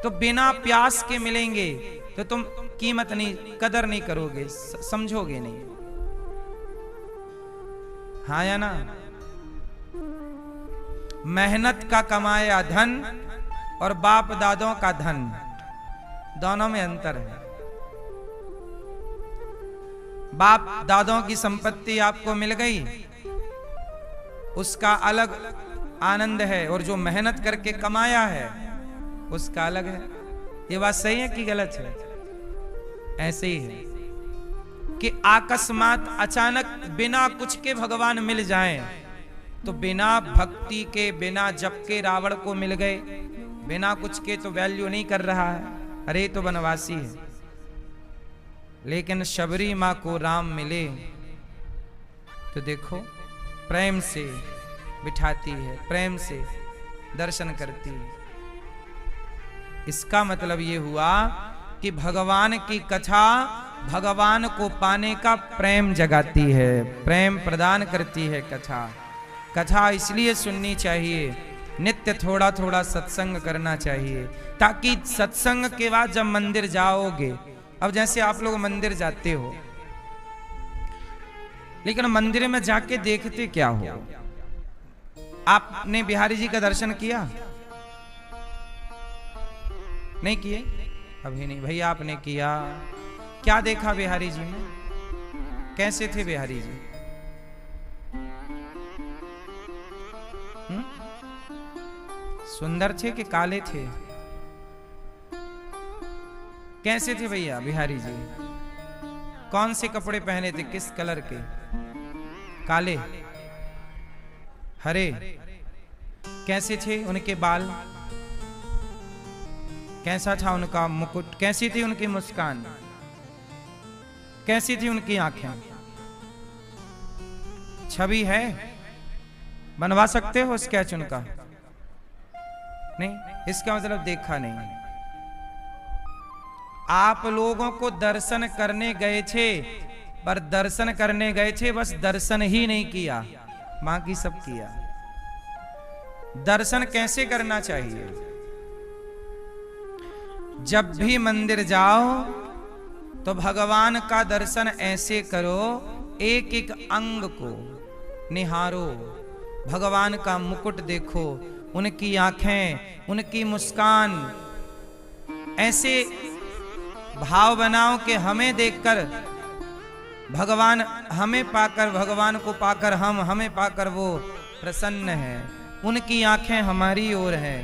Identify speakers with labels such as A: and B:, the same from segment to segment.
A: तो बिना प्यास के मिलेंगे तो तुम कीमत नहीं, कदर नहीं करोगे, समझोगे नहीं। हाँ या ना? मेहनत का कमाया धन और बाप दादों का धन, दोनों में अंतर है। बाप दादों की संपत्ति आपको मिल गई, उसका अलग आनंद है, और जो मेहनत करके कमाया है उसका अलग है। ये बात सही है कि गलत है? ऐसे ही है कि अकस्मात अचानक बिना कुछ के भगवान मिल जाएं, तो बिना भक्ति के, बिना जप के रावण को मिल गए, बिना कुछ के तो वैल्यू नहीं कर रहा है, अरे तो वनवासी है। लेकिन शबरी मां को राम मिले तो देखो प्रेम से बिठाती है, प्रेम से दर्शन करती है। इसका मतलब ये हुआ कि भगवान की कथा भगवान को पाने का प्रेम जगाती है, प्रेम प्रदान करती है कथा। कथा इसलिए सुननी चाहिए, नित्य थोड़ा थोड़ा सत्संग करना चाहिए, ताकि सत्संग के बाद जब मंदिर जाओगे, अब जैसे आप लोग मंदिर जाते हो, लेकिन मंदिर में जाके देखते क्या हो? आपने बिहारी जी का दर्शन किया? नहीं किए? अभी नहीं भैया, आपने किया? क्या देखा बिहारी जी में? कैसे थे बिहारी जी? सुंदर थे कि काले थे? कैसे थे भैया बिहारी जी? कौन से कपड़े पहने थे? किस कलर के? काले, हरे? कैसे थे उनके बाल? कैसा था उनका मुकुट? कैसी थी उनकी मुस्कान? कैसी थी उनकी आंखें? छवि है? बनवा सकते हो स्केच उनका? नहीं, इसका मतलब देखा नहीं। आप लोगों को दर्शन करने गए थे, पर दर्शन करने गए थे, बस दर्शन ही नहीं किया, बाकी सब किया। दर्शन कैसे करना चाहिए? जब भी मंदिर जाओ तो भगवान का दर्शन ऐसे करो, एक एक अंग को निहारो, भगवान का मुकुट देखो, उनकी आंखें, उनकी मुस्कान, ऐसे भाव बनाओ कि हमें देखकर भगवान, हमें पाकर भगवान को पाकर हमें पाकर वो प्रसन्न है, उनकी आंखें हमारी ओर हैं।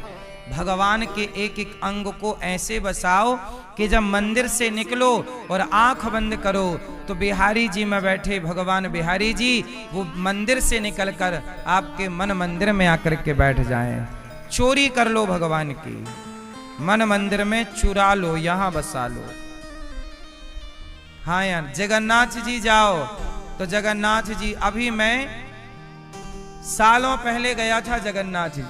A: भगवान के एक एक अंग को ऐसे बसाओ कि जब मंदिर से निकलो और आंख बंद करो तो बिहारी जी में बैठे भगवान बिहारी जी वो मंदिर से निकलकर आपके मन मंदिर में आकर के बैठ जाएं। चोरी कर लो भगवान की, मन मंदिर में चुरा लो, यहां बसा लो। हाँ यार, जगन्नाथ जी जाओ तो जगन्नाथ जी, अभी मैं सालों पहले गया था जगन्नाथ जी,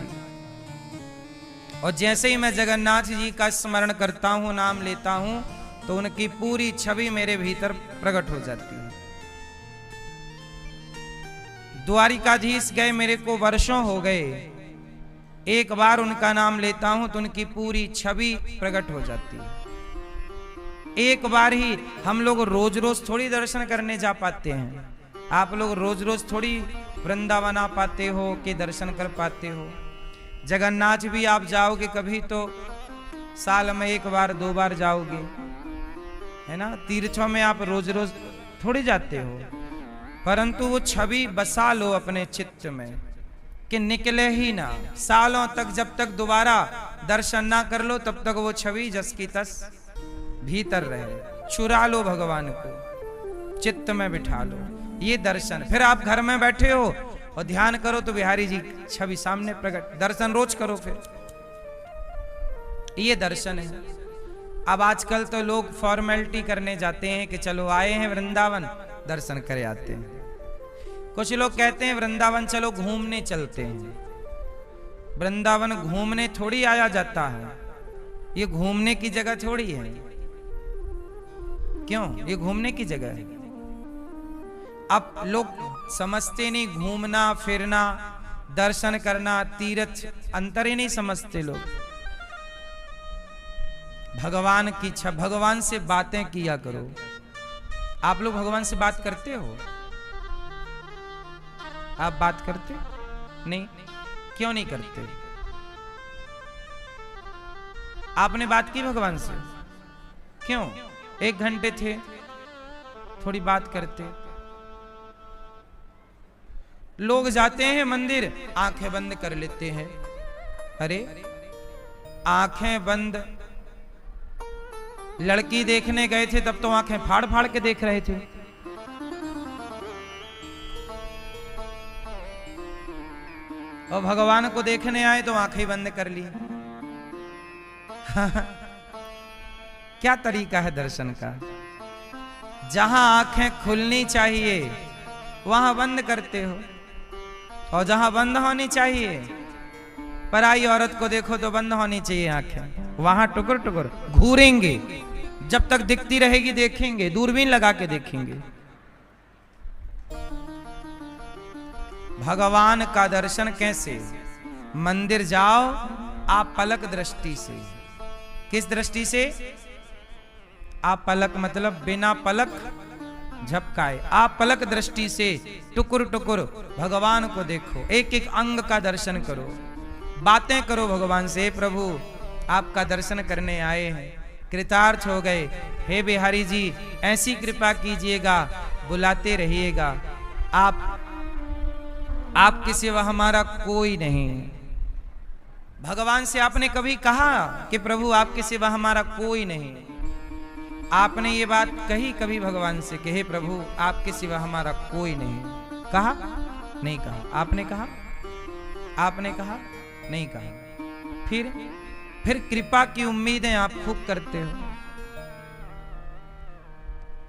A: और जैसे ही मैं जगन्नाथ जी का स्मरण करता हूं, नाम लेता हूं, तो उनकी पूरी छवि मेरे भीतर प्रकट हो जाती है। द्वारिकाधीश गए मेरे को वर्षों हो गए, एक बार उनका नाम लेता हूं तो उनकी पूरी छवि प्रकट हो जाती है। एक बार ही, हम लोग रोज रोज थोड़ी दर्शन करने जा पाते हैं, आप लोग रोज रोज थोड़ी वृंदावन आ पाते हो कि दर्शन कर पाते हो। जगन्नाथ भी आप जाओगे कभी तो साल में एक बार दो बार जाओगे, है ना। तीर्थों में आप रोज रोज थोड़ी जाते हो, परंतु वो छवि बसा लो अपने चित्त में कि निकले ही ना, सालों तक, जब तक दोबारा दर्शन ना कर लो तब तक वो छवि जस की तस भीतर रहे। चुरा लो भगवान को, चित्त में बिठा लो, ये दर्शन। फिर आप घर में बैठे हो और ध्यान करो तो बिहारी जी छवि सामने प्रकट, दर्शन रोज करो, फिर ये दर्शन है। अब आजकल तो लोग फॉर्मेलिटी करने जाते हैं कि चलो आए हैं वृंदावन, दर्शन करे आते हैं। कुछ लोग कहते हैं वृंदावन चलो घूमने चलते हैं। वृंदावन घूमने थोड़ी आया जाता है, ये घूमने की जगह थोड़ी है। क्यों? ये घूमने की जगह है। अब लोग समझते नहीं, घूमना फिरना, दर्शन करना, तीर्थ अंतर ही नहीं समझते लोग। भगवान की भगवान से बातें किया करो। आप लोग भगवान से बात करते हो? आप बात करते नहीं? क्यों नहीं करते? आपने बात की भगवान से? क्यों? 1 घंटे थे, थोड़ी बात करते। लोग जाते हैं मंदिर, आंखें बंद कर लेते हैं। अरे आंखें बंद, लड़की देखने गए थे तब तो आंखें फाड़ फाड़ के देख रहे थे। और भगवान को देखने आए तो आंखें बंद कर ली। क्या तरीका है दर्शन का? जहां आंखें खुलनी चाहिए वहां बंद करते हो, और जहां बंद होनी चाहिए, पराई औरत को देखो तो बंद होनी चाहिए आंखें, वहां टुकुर टुकुर घूरेंगे। जब तक दिखती रहेगी देखेंगे, दूरबीन लगा के देखेंगे। भगवान का दर्शन कैसे? मंदिर जाओ आप पलक दृष्टि से। किस दृष्टि से? आप पलक मतलब बिना पलक झपकाए, आप पलक दृष्टि से टुकुर टुकुर भगवान को देखो, एक एक अंग का दर्शन करो, बातें करो भगवान से। प्रभु आपका दर्शन करने आए हैं, कृतार्थ हो गए, हे बिहारी जी ऐसी कृपा कीजिएगा, बुलाते रहिएगा। आपके सिवा हमारा कोई नहीं। भगवान से आपने कभी कहा कि प्रभु आपके सिवा हमारा कोई नहीं? आपने ये बात कही कभी भगवान से कि हे प्रभु आपके सिवा हमारा कोई नहीं? कहा? नहीं कहा। आपने कहा? आपने कहा? नहीं कहा। फिर कृपा की उम्मीदें आप खूब करते हो,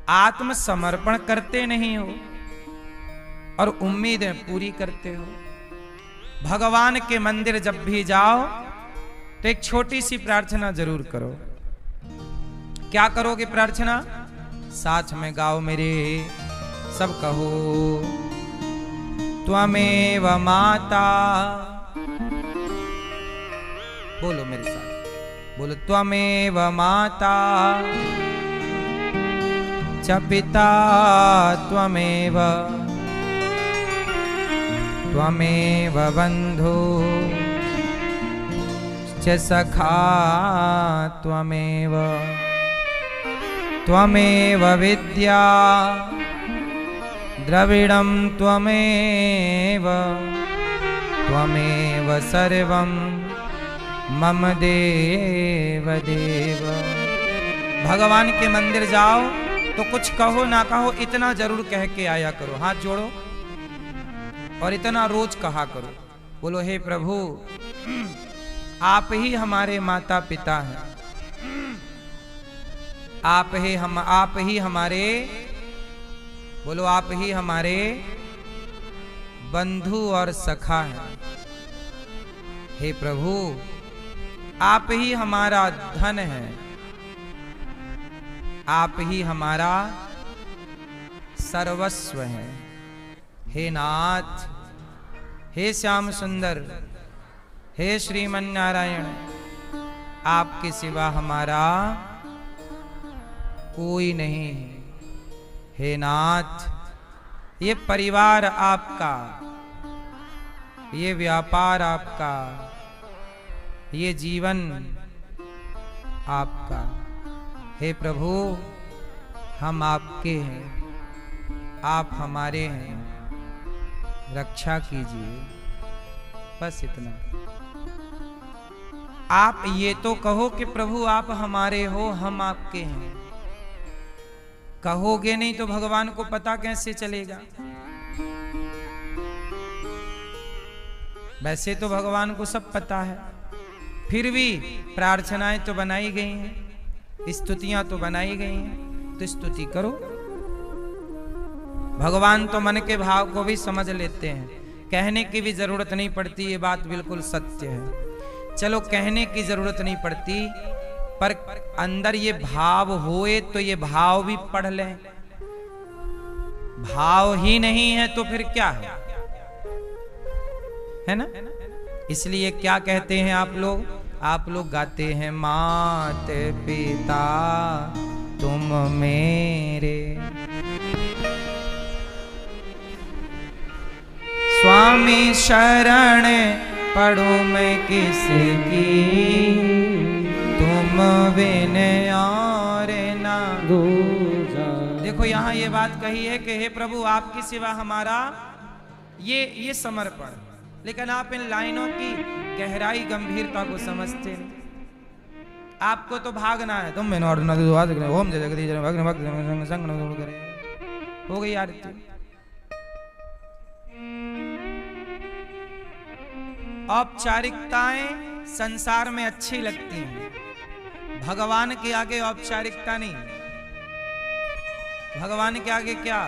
A: आत्मसमर्पण करते नहीं हो और उम्मीदें पूरी करते हो। भगवान के मंदिर जब भी जाओ तो एक छोटी सी प्रार्थना जरूर करो। क्या करोगे प्रार्थना? साथ में गाओ मेरे, सब कहो। त्वमेव माता, बोलो मेरे साथ, बोलो त्वमेव माता च पिता त्वमेव, त्वमेव बन्धु च सखा त्वमेव, त्वमेव विद्या द्रविणं त्वमेव, त्वमेव सर्वं मम देव देव। भगवान के मंदिर जाओ तो कुछ कहो ना कहो, इतना जरूर कह के आया करो। हाथ जोड़ो और इतना रोज कहा करो। बोलो हे प्रभु आप ही हमारे माता पिता हैं, आप ही हमारे, बोलो आप ही हमारे बंधु और सखा हैं। हे प्रभु आप ही हमारा धन है, आप ही हमारा सर्वस्व है। हे नाथ, हे श्याम सुंदर, हे श्रीमन नारायण, आपके सिवा हमारा कोई नहीं है। हे नाथ, ये परिवार आपका, ये व्यापार आपका, ये जीवन आपका। हे प्रभु हम आपके हैं, आप हमारे हैं, रक्षा कीजिए। बस इतना। आप ये तो कहो कि प्रभु आप हमारे हो, हम आपके हैं। कहोगे नहीं तो भगवान को पता कैसे चलेगा? वैसे तो भगवान को सब पता है, फिर भी प्रार्थनाएं तो बनाई गई हैं, स्तुतियां तो बनाई गई हैं, तो स्तुति करो। भगवान तो मन के भाव को भी समझ लेते हैं, कहने की भी जरूरत नहीं पड़ती। ये बात बिल्कुल सत्य है। चलो कहने की जरूरत नहीं पड़ती, पर अंदर ये भाव होए तो ये भाव भी पढ़ लें। भाव ही नहीं है तो फिर क्या है ना? इसलिए क्या कहते हैं आप लोग? आप लोग गाते हैं मात पिता तुम मेरे, स्वामी शरण पढ़ूं मैं किसकी, तुम बिन और ना दूजा। देखो यहाँ ये बात कही है कि हे प्रभु आपके सिवा हमारा ये समर्पण, लेकिन आप इन लाइनों की गहराई गंभीरता को समझते नहीं। आपको तो भागना है, तुम बिन और ना दूजा, ओम जय जगदीश भग्न भक्त संग न दूर करे। हो गई आरती। औपचारिकताएं संसार में अच्छी लगती हैं, भगवान के आगे औपचारिकता नहीं। भगवान के आगे क्या?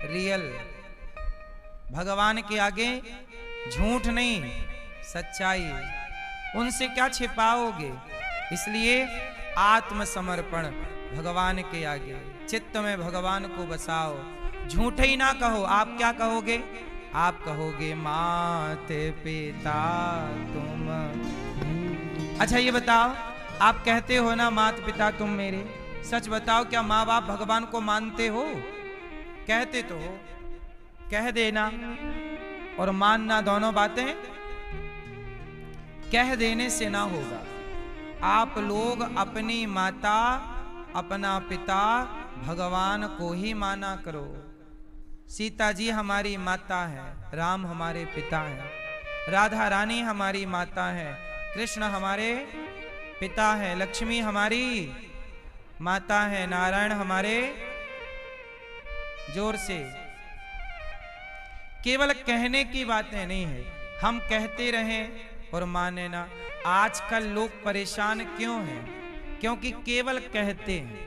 A: रियल। भगवान के आगे झूठ नहीं, सच्चाई। उनसे क्या छिपाओगे? इसलिए आत्मसमर्पण भगवान के आगे, चित्त में भगवान को बसाओ, झूठ ही ना कहो। आप क्या कहोगे? आप कहोगे मात पिता तुम। अच्छा ये बताओ, आप कहते हो ना मात पिता तुम मेरे, सच बताओ क्या माँ बाप भगवान को मानते हो? कहते तो हो, कह देना और मानना दोनों बातें कह देने से ना होगा। आप लोग अपनी माता अपना पिता भगवान को ही माना करो। सीता जी हमारी माता है, राम हमारे पिता हैं, राधा रानी हमारी माता है, कृष्ण हमारे पिता है, लक्ष्मी हमारी माता है, नारायण हमारे। जोर से। केवल कहने की बातें नहीं है, हम कहते रहें और माने ना। आजकल लोग परेशान क्यों हैं? क्योंकि केवल कहते हैं।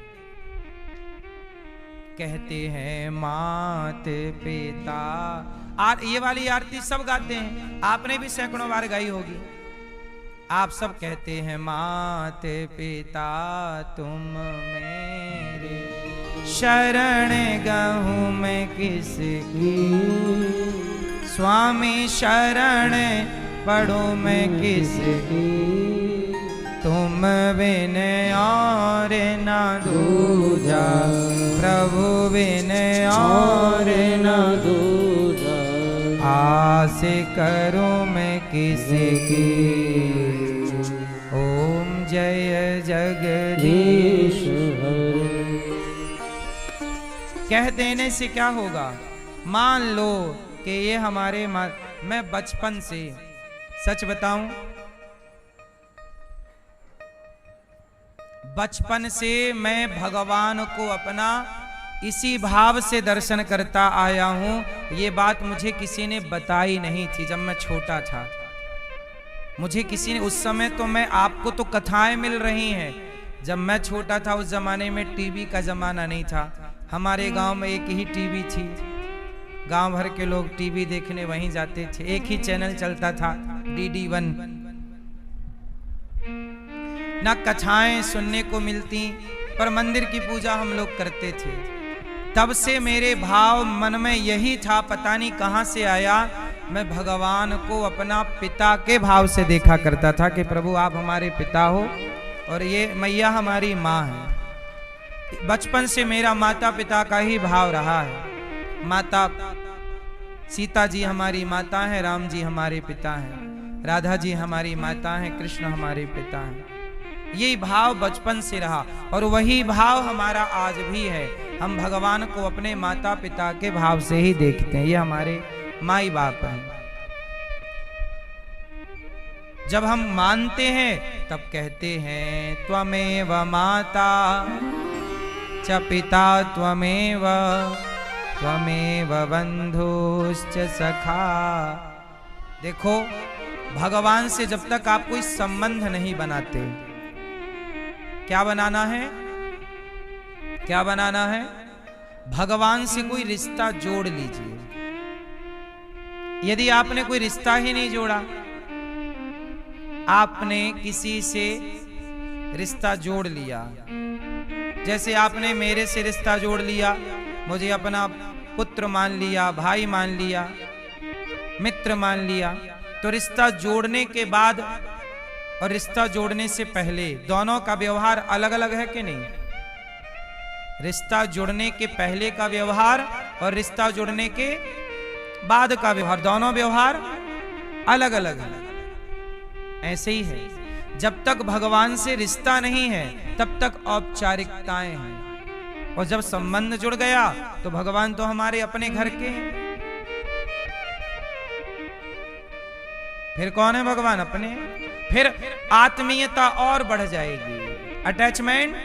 A: कहते हैं मात पिता, ये वाली आरती सब गाते हैं, आपने भी सैकड़ों बार गाई होगी। आप सब कहते हैं मात पिता तुम मेरे, शरण गहूं मैं किसकी, स्वामी शरण पढ़ूं मैं किसकी, तुम बिन और ना दूजा, प्रभु बिन और ना दूजा, आस करूं मैं किसकी, ओम जय जगदीश हरे। कह देने से क्या होगा? मान लो कि ये हमारे मैं बचपन से, सच बताऊं, बचपन से मैं भगवान को अपना इसी भाव से दर्शन करता आया हूं। ये बात मुझे किसी ने बताई नहीं थी जब मैं छोटा था। मुझे किसी ने, उस समय तो मैं, आपको तो कथाएं मिल रही हैं, जब मैं छोटा था उस जमाने में टीवी का जमाना नहीं था। हमारे गांव में एक ही टीवी थी, गांव भर के लोग टीवी देखने वहीं जाते थे। एक ही चैनल चलता था, DD1। ना कथाएं सुनने को मिलती, पर मंदिर की पूजा हम लोग करते थे। तब से मेरे भाव मन में यही था, पता नहीं कहां से आया, मैं भगवान को अपना पिता के भाव से देखा करता था कि प्रभु आप हमारे पिता हो और ये मैया हमारी माँ है। बचपन से मेरा माता पिता का ही भाव रहा है। माता सीता जी हमारी माता है, राम जी हमारे पिता हैं, राधा जी हमारी माता हैं, कृष्ण हमारे पिता हैं। यही भाव बचपन से रहा और वही भाव हमारा आज भी है। हम भगवान को अपने माता पिता के भाव से ही देखते हैं, ये हमारे माई बाप हैं। जब हम मानते हैं तब कहते हैं त्वमेव माता च पिता त्वमेव, त्वमेव बंधुश्च सखा। देखो, भगवान से जब तक आप कोई संबंध नहीं बनाते, क्या बनाना है? क्या बनाना है? भगवान से कोई रिश्ता जोड़ लीजिए। यदि आपने कोई रिश्ता ही नहीं जोड़ा, आपने किसी से रिश्ता जोड़ लिया, जैसे आपने मेरे से रिश्ता जोड़ लिया, मुझे अपना पुत्र मान लिया, भाई मान लिया, मित्र मान लिया, तो रिश्ता जोड़ने के बाद और रिश्ता जोड़ने से पहले दोनों का व्यवहार अलग अलग है कि नहीं? रिश्ता जुड़ने के पहले का व्यवहार और रिश्ता जुड़ने के बाद का व्यवहार, दोनों व्यवहार अलग अलग है। ऐसे ही है, जब तक भगवान से रिश्ता नहीं है तब तक औपचारिकताएं हैं, और जब संबंध जुड़ गया तो भगवान तो हमारे अपने घर के हैं। फिर कौन है भगवान? अपने। फिर आत्मीयता और बढ़ जाएगी, अटैचमेंट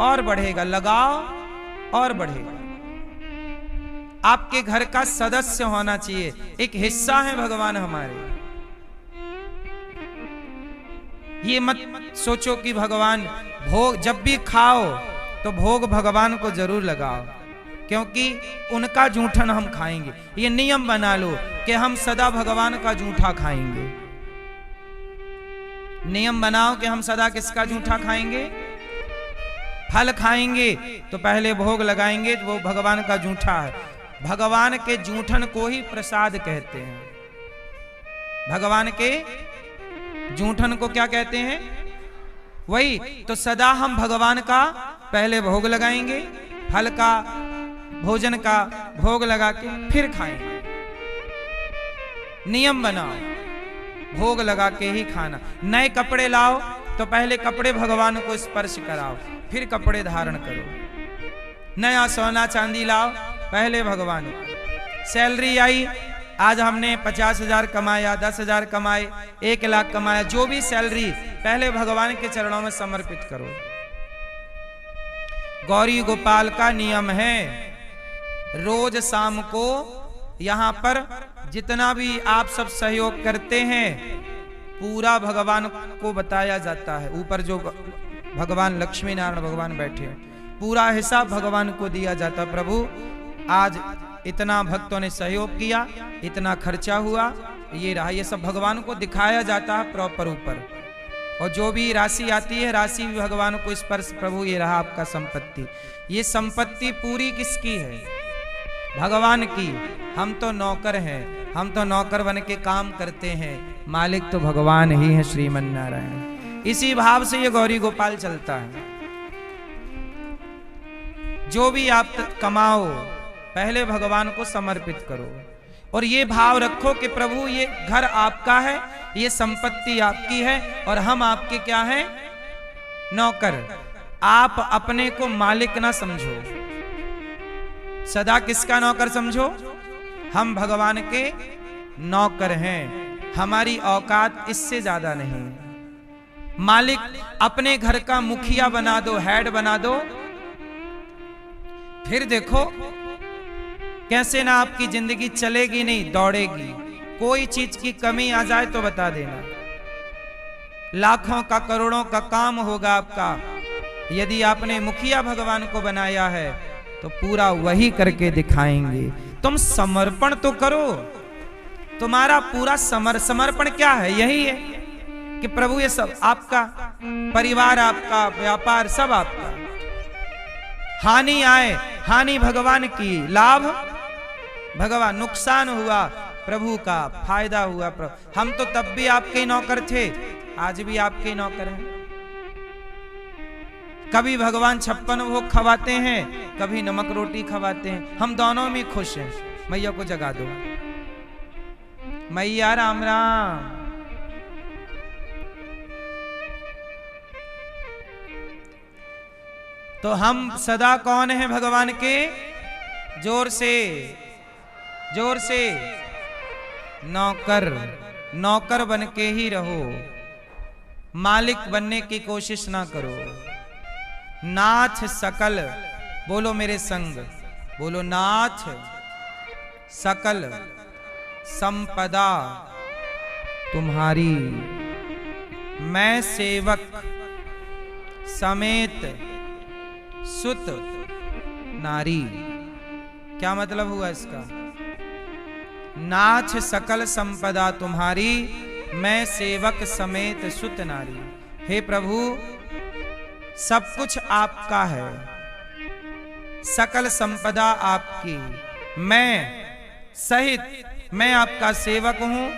A: और बढ़ेगा, लगाव और बढ़ेगा। आपके घर का सदस्य होना चाहिए, एक हिस्सा है भगवान हमारे। ये मत सोचो कि भगवान भोग जब भी खाओ तो भोग भगवान को जरूर लगाओ, क्योंकि उनका जूठन हम खाएंगे। ये नियम बना लो कि हम सदा भगवान का जूठा खाएंगे। नियम बनाओ कि हम सदा किसका जूठा खाएंगे? फल खाएंगे तो पहले भोग लगाएंगे, वो भगवान का जूठा है। भगवान के जूठन को ही प्रसाद कहते हैं। भगवान के जूठन को क्या कहते हैं? वही तो, सदा हम भगवान का पहले भोग लगाएंगे, फल का भोजन का भोग लगा के फिर खाएंगे। नियम बनाओ, भोग लगा के ही खाना। नए कपड़े लाओ तो पहले कपड़े भगवान को स्पर्श कराओ, फिर कपड़े धारण करो। नया सोना चांदी लाओ, पहले भगवान को। सैलरी आई, आज हमने 50,000 कमाया, 10,000 कमाए, 1 लाख कमाया, जो भी सैलरी पहले भगवान के चरणों में समर्पित करो। गौरी गोपाल का नियम है, रोज शाम को यहाँ पर जितना भी आप सब सहयोग करते हैं पूरा भगवान को बताया जाता है। ऊपर जो भगवान लक्ष्मी नारायण भगवान बैठे हैं, पूरा हिसाब भगवान को दिया जाता। प्रभु आज इतना भक्तों ने सहयोग किया, इतना खर्चा हुआ, ये रहा, ये सब भगवान को दिखाया जाता है प्रॉपर ऊपर। और जो भी राशि आती है, राशि भी भगवान को स्पर्श, प्रभु ये रहा आपका संपत्ति। ये संपत्ति पूरी किसकी है? भगवान की। हम तो नौकर हैं, हम तो नौकर बन के काम करते हैं, मालिक तो भगवान ही है, श्रीमन नारायण। इसी भाव से ये गौरी गोपाल चलता है। जो भी आप कमाओ पहले भगवान को समर्पित करो, और ये भाव रखो कि प्रभु ये घर आपका है, ये संपत्ति आपकी है, और हम आपके क्या हैं? नौकर। आप अपने को मालिक ना समझो, सदा किसका नौकर समझो? हम भगवान के नौकर हैं, हमारी औकात इससे ज्यादा नहीं। मालिक अपने घर का मुखिया बना दो, हेड बना दो, फिर देखो कैसे ना आपकी जिंदगी चलेगी नहीं, दौड़ेगी। कोई चीज की कमी आ जाए तो बता देना, लाखों का करोड़ों का काम होगा आपका। यदि आपने मुखिया भगवान को बनाया है तो पूरा वही करके दिखाएंगे। तुम समर्पण तो करो, तुम्हारा पूरा समर्पण क्या है? यही है कि प्रभु ये सब आपका, परिवार आपका, व्यापार सब आपका। हानि आए, हानि भगवान की, लाभ भगवान, नुकसान हुआ प्रभु का, फायदा हुआ प्रभु। हम तो तब भी आपके नौकर थे, आज भी आपके नौकर हैं। कभी भगवान 56 भोग खवाते हैं, कभी नमक रोटी खवाते हैं, हम दोनों में खुश हैं। मैया को जगा दो, मैया राम राम। तो हम सदा कौन है भगवान के? जोर से, जोर से, नौकर। नौकर बन के ही रहो, मालिक बनने की कोशिश ना करो। नाथ सकल, बोलो मेरे संग, बोलो नाथ सकल संपदा तुम्हारी, मैं सेवक समेत सुत नारी। क्या मतलब हुआ इसका? नाथ सकल संपदा तुम्हारी, मैं सेवक समेत सुत नारी। हे प्रभु, सब कुछ आपका है, सकल संपदा आपकी, मैं सहित, मैं आपका सेवक हूं।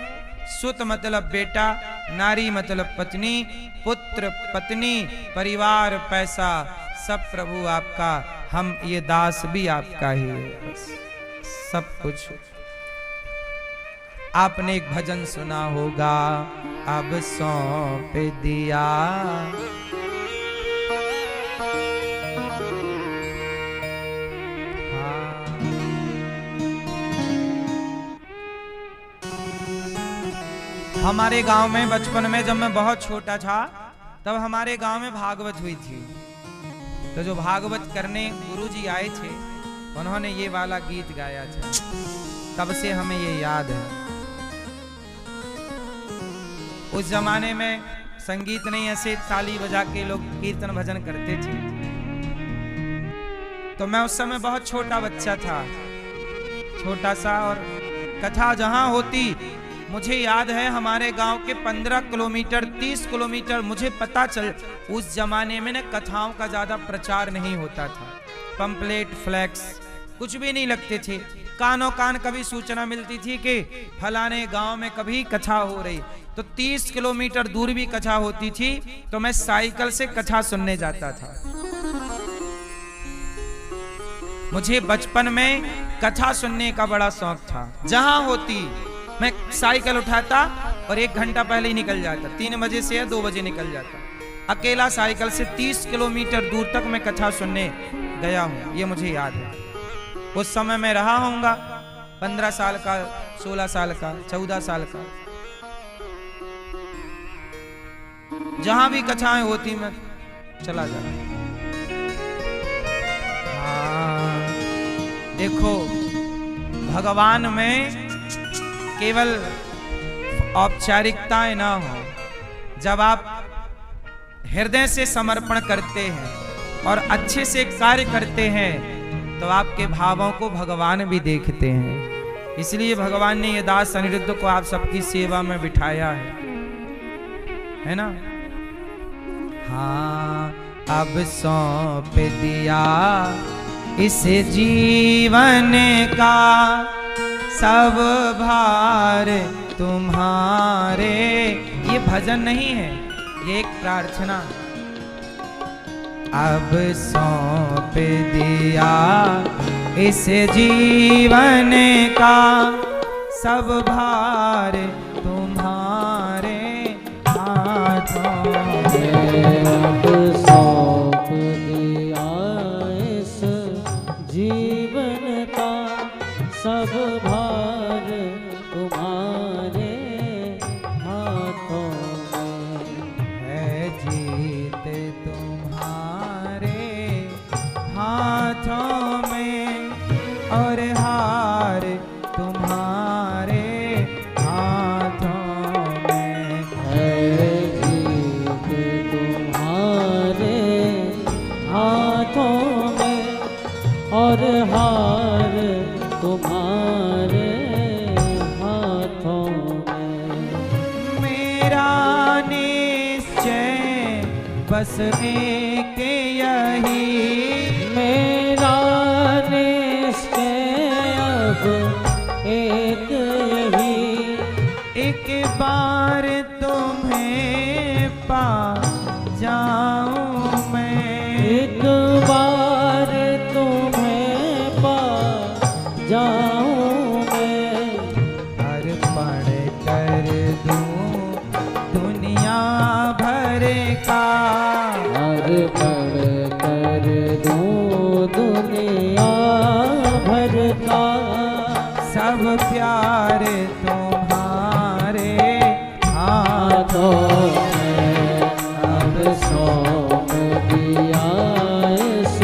A: सुत मतलब बेटा, नारी मतलब पत्नी, पुत्र, पत्नी, परिवार, पैसा, सब प्रभु आपका, हम ये दास भी आपका ही है, बस सब कुछ। आपने एक भजन सुना होगा, अब सौंप दिया हमारे गांव में बचपन में जब मैं बहुत छोटा था तब हमारे गांव में भागवत हुई थी। तो जो भागवत करने गुरुजी आए थे उन्होंने ये वाला गीत गाया था, तब से हमें ये याद है। उस जमाने में संगीत नहीं, ऐसे ताली बजा के लोग कीर्तन भजन करते थे। तो मैं उस समय बहुत छोटा बच्चा था, छोटा सा, और कथा जहां होती, मुझे याद है हमारे गांव के 15 किलोमीटर 30 किलोमीटर, मुझे पता चल, उस जमाने में ना कथाओं का ज्यादा प्रचार नहीं होता था, पंपलेट फ्लैक्स कुछ भी नहीं लगते थे। कानों कान कभी सूचना मिलती थी कि फलाने गांव में कभी कथा हो रही, तो 30 किलोमीटर दूर भी कथा होती थी तो मैं साइकिल से कथा सुनने जाता था। मुझे बचपन में कथा सुनने का बड़ा शौक था। जहां होती मैं साइकिल उठाता और 1 घंटा पहले ही निकल जाता, 3 बजे से या 2 बजे निकल जाता। अकेला साइकिल से 30 किलोमीटर दूर तक मैं कथा सुनने गया हूं, ये मुझे याद है। उस समय मैं रहा होऊंगा 15 साल का, 16 साल का, 14 साल का। जहां भी कथाएं होती मैं चला जाता। हाँ, देखो भगवान में केवल औपचारिकताएं ना हो, जब आप हृदय से समर्पण करते हैं और अच्छे से कार्य करते हैं तो आपके भावों को भगवान भी देखते हैं। इसलिए भगवान ने ये दास अनिरुद्ध को आप सबकी सेवा में बिठाया है ना। हाँ, अब सौंप दिया इस जीवन का सब भार तुम्हारे। ये भजन नहीं है, ये एक प्रार्थना। अब सौंप दिया इस जीवन का सब भार तुम्हारे हाथों में।
B: अब सौंप दिया इस जीवन का सब भार तुम्हारे हाथों में।
A: है जीत तुम्हारे हाथों में और हार तुम्हारे हाथों में।
B: है जीत तुम्हारे हाथों में और हार तुम्हारे हाथों में।
A: मेरा निश्चय बस एक यही,
B: मेरा निश्चय अब एक यही,
A: एक बार तुम्हें पा जाऊं मैं।
B: एक बार तुम्हें पा जाऊं मैं।
A: अर्पण कर दूं दुनिया भर का,
B: अर्पण कर दूं दुनिया भर का।
A: सब प्यार तुम्हारे हाथों
B: में। अब सौंप दिया इस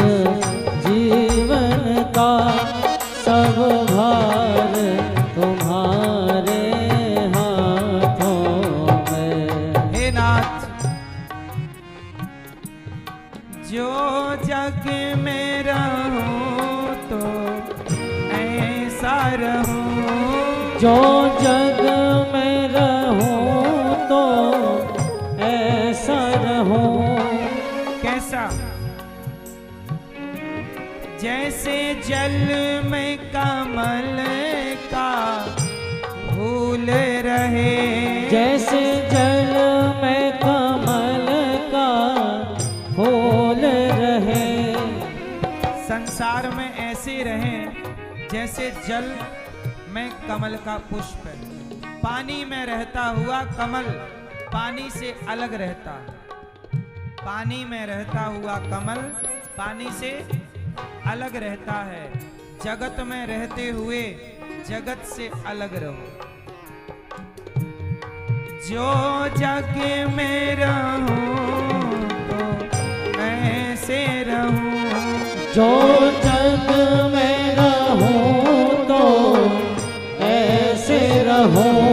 B: जीवन का सब भार तुम्हारे हाथों में।
A: हे नाथ, जो जग में रहूं तो ऐसा रहूं,
B: जो जग में रहूं तो ऐसा रहूं।
A: कैसा? जैसे जल में कमल का फूल रहे,
B: जैसे जल
A: संसार में ऐसे रहें जैसे जल में कमल का पुष्प है। पानी में रहता हुआ कमल पानी से अलग रहता है। पानी में रहता हुआ कमल पानी से अलग रहता है। जगत में रहते हुए जगत से अलग रहो। जो जग में रहूं तो ऐसे रहूं,
B: जो जग में रहूं तो ऐसे रहूं,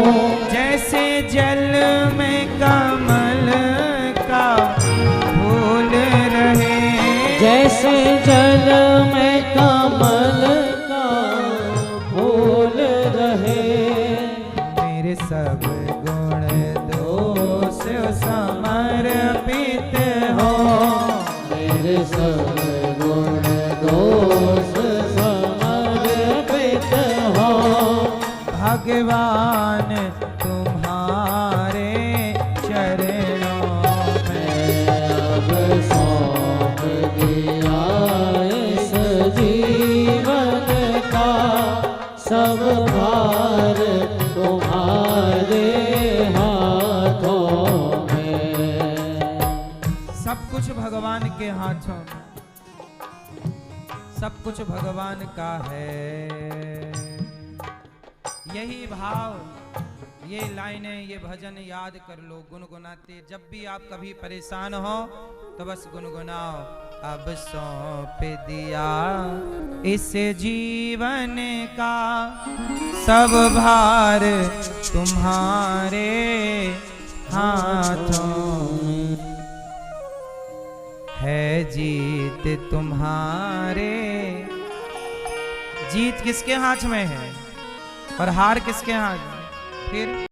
A: जैसे जल में कमल का फूल रहे,
B: जैसे जल में कमल का फूल रहे।
A: मेरे सब गुण दोष समर्पित हो,
B: मेरे सब गुण दोष समर्पित हो।
A: भगवान तुम्हारे चरणों में
B: अब सौंप दिया इस जीवन का सब भार तुम्हारे हाथों में।
A: सब कुछ भगवान के हाथों में, सब कुछ भगवान का है। यही भाव, ये लाइनें, ये भजन याद कर लो, गुनगुनाते। जब भी आप कभी परेशान हो तो बस गुनगुनाओ। अब सौंप दिया इस जीवन का सब भार तुम्हारे हाथों में है। जीत तुम्हारे, जीत किसके हाथ में है और हार किसके हाथ में? फिर